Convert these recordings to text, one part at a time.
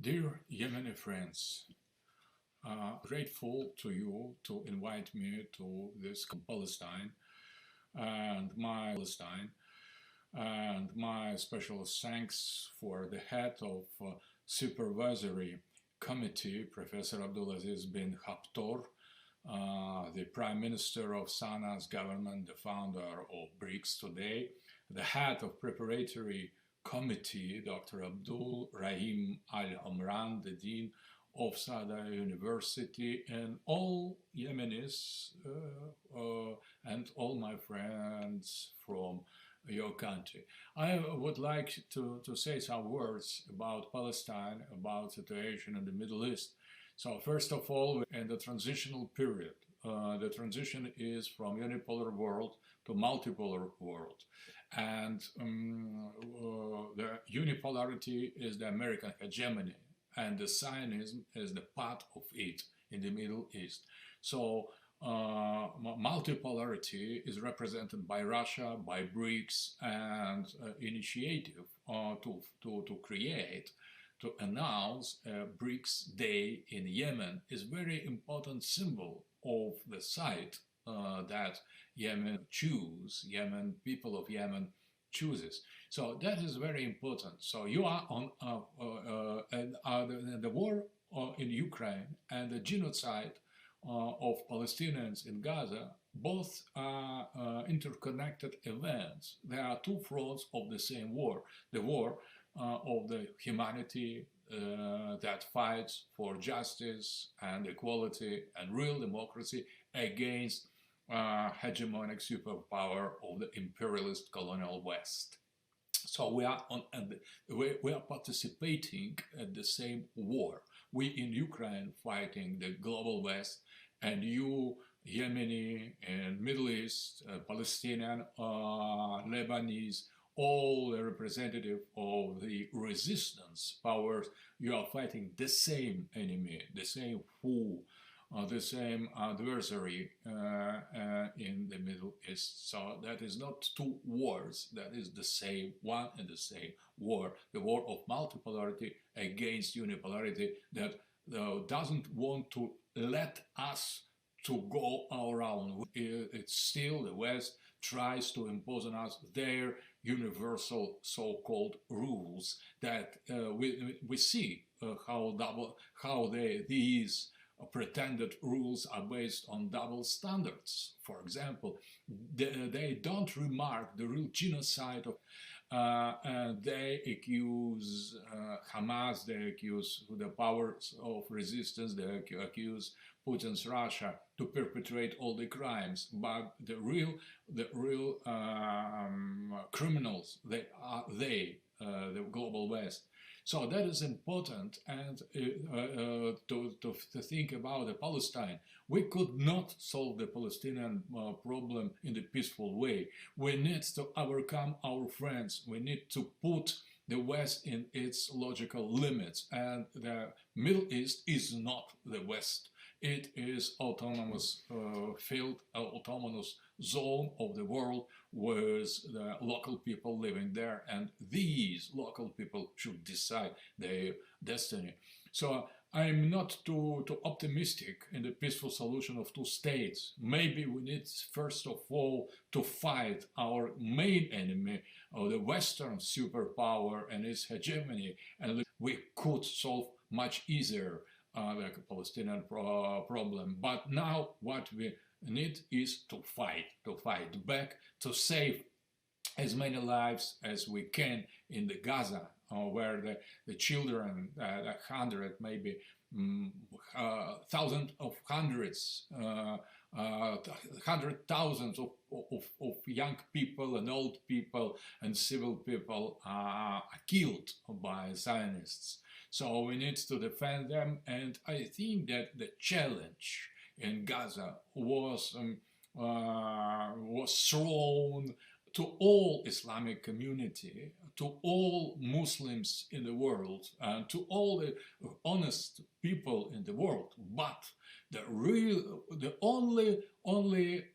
Dear Yemeni friends, grateful to you to invite me to this Palestine and my special thanks for the head of supervisory committee, Professor Abdulaziz bin Haptor, the Prime Minister of Sana's government, the founder of BRICS today, the head of preparatory committee, Dr. Abdul Rahim Al-Omran, the Dean of Sada University, and all Yemenis and all my friends from your country. I would like to say some words about Palestine, about situation in the Middle East. So first of all, in the transitional period, the transition is from unipolar world to multipolar world. And the unipolarity is the American hegemony, and the Zionism is the part of it in the Middle East. So multipolarity is represented by Russia, by BRICS, and initiative to announce BRICS Day in Yemen is very important symbol of the site that Yemen people of Yemen chooses. So that is very important. So you are on the war in Ukraine and the genocide of Palestinians in Gaza, both are interconnected events. There are two fronts of the same war. The war of the humanity that fights for justice and equality and real democracy against hegemonic superpower of the imperialist colonial West. So we are participating at the same war. We in Ukraine fighting the global West, and you Yemeni and Middle East, Palestinian, Lebanese, all the representative of the resistance powers, you are fighting the same enemy, the same foe, the same adversary in the Middle East. So that is not two wars, that is the same one and the same war, the war of multipolarity against unipolarity that doesn't want to let us to go our own. It's still the West tries to impose on us their universal so-called rules that we see how these pretended rules are based on double standards. For example, they don't remark the real genocide of and they accuse Hamas, they accuse the powers of resistance, they accuse Putin's Russia to perpetrate all the crimes, but the real criminals, they are the global West. So that is important, and to think about the Palestine. We could not solve the Palestinian problem in the peaceful way. We need to overcome our friends. We need to put the West in its logical limits, and the Middle East is not the West. It is autonomous field, autonomous zone of the world with the local people living there, and these local people should decide their destiny. So I'm not too optimistic in the peaceful solution of two states. Maybe we need first of all to fight our main enemy, the Western superpower and its hegemony, and we could solve much easier the Palestinian problem. But now what we need is to fight back, to save as many lives as we can in the Gaza, where the children, maybe thousands of hundreds, thousands of young people and old people and civil people are killed by Zionists. So we need to defend them, and I think that the challenge in Gaza was thrown to all Islamic community, to all Muslims in the world, and to all the honest people in the world. But the only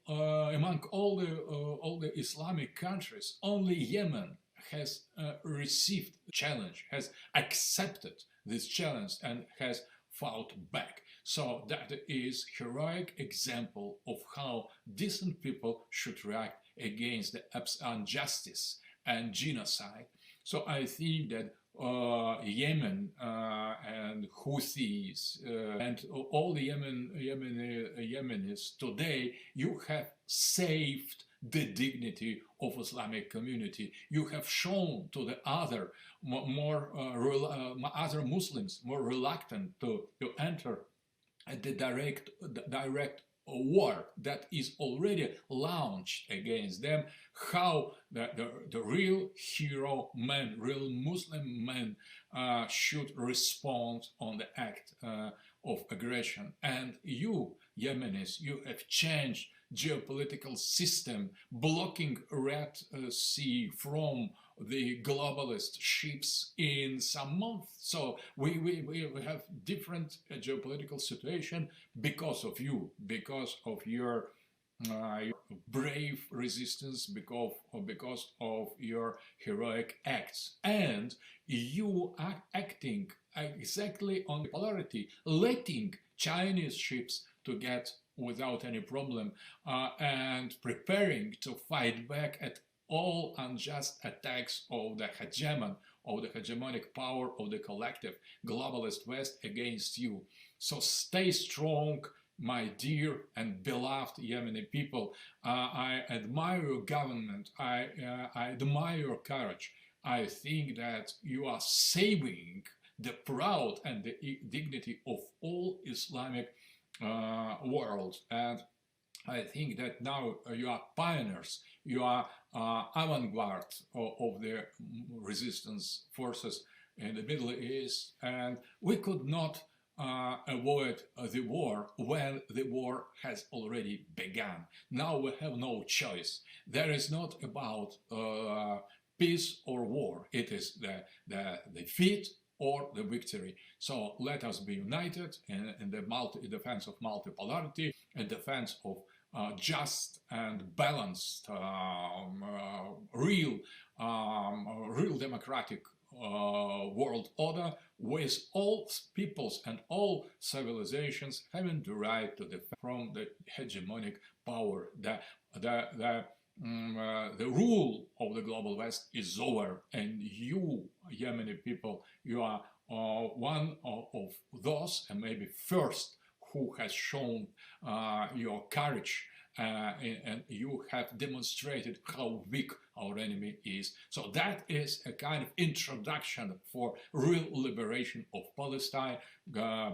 among all the Islamic countries, only Yemen has received challenge, has accepted this challenge and has fought back. So that is heroic example of how decent people should react against the injustice and genocide. So I think that Yemen and Houthis and all the Yemenis today, you have saved the dignity of Islamic community. You have shown to the other other Muslims more reluctant to enter the direct war that is already launched against them, how the real hero men, real Muslim men should respond on the act of aggression. And you, Yemenis, you have changed geopolitical system, blocking Red Sea from the globalist ships in some months. So we have different geopolitical situation because of you, because of your brave resistance, because of your heroic acts. And you are acting exactly on the polarity, letting Chinese ships to get without any problem and preparing to fight back at all unjust attacks of the hegemon, of the hegemonic power of the collective globalist West against you. So stay strong, my dear and beloved Yemeni people. I admire your government. I admire your courage. I think that you are saving the proud and the dignity of all Islamic world. And I think that now you are pioneers, you are avant-garde of the resistance forces in the Middle East, and we could not avoid the war when the war has already begun. Now we have no choice. There is not about peace or war. It is the defeat or the victory. So let us be united in the defense of multipolarity, in defense of just and balanced, real democratic world order, with all peoples and all civilizations having the right to defend from the hegemonic power. The rule of the global West is over, and you, Yemeni people, you are one of those, and maybe first, who has shown your courage, and you have demonstrated how weak our enemy is. So that is a kind of introduction for real liberation of Palestine.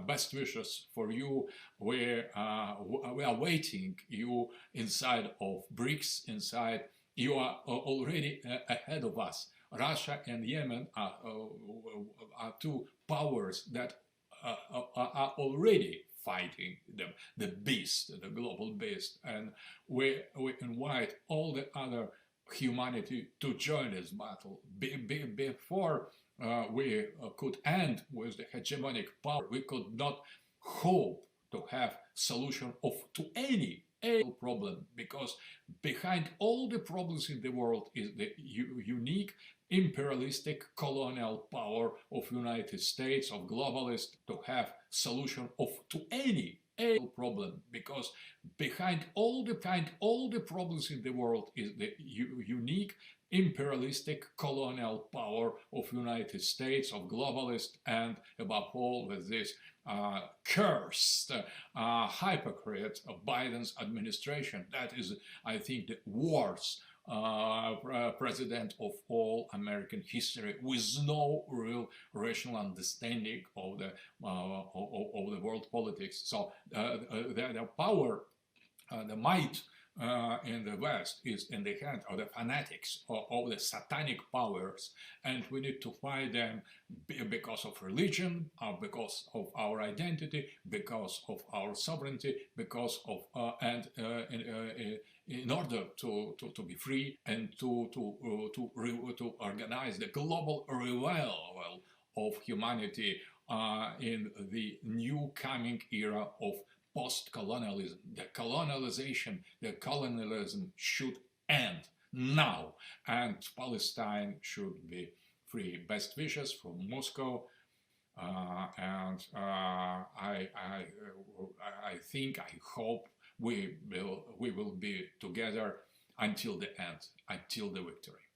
Best wishes for you. We are waiting you inside of BRICS, inside. You are already ahead of us. Russia and Yemen are two powers that are already fighting the beast, the global beast, and we invite all the other humanity to join this battle. Before we could end with the hegemonic power, we could not hope to have solution to any problem, because behind all the problems in the world is the unique imperialistic colonial power of United States, of globalists, to have solution to any problem, because behind all the problems in the world is the unique imperialistic colonial power of United States, of globalists, and above all with this cursed hypocrite of Biden's administration. That is, I think, the worst president of all American history, with no real rational understanding of the world politics. So the power, the might in the West is in the hand of the fanatics, of the satanic powers, and we need to fight them because of religion, because of our identity, because of our sovereignty, because of in order to be free and to organize the global revival of humanity in the new coming era of post-colonialism. The colonialism should end now, and Palestine should be free. Best wishes from Moscow. and I think, I hope we will be together until the end, until the victory.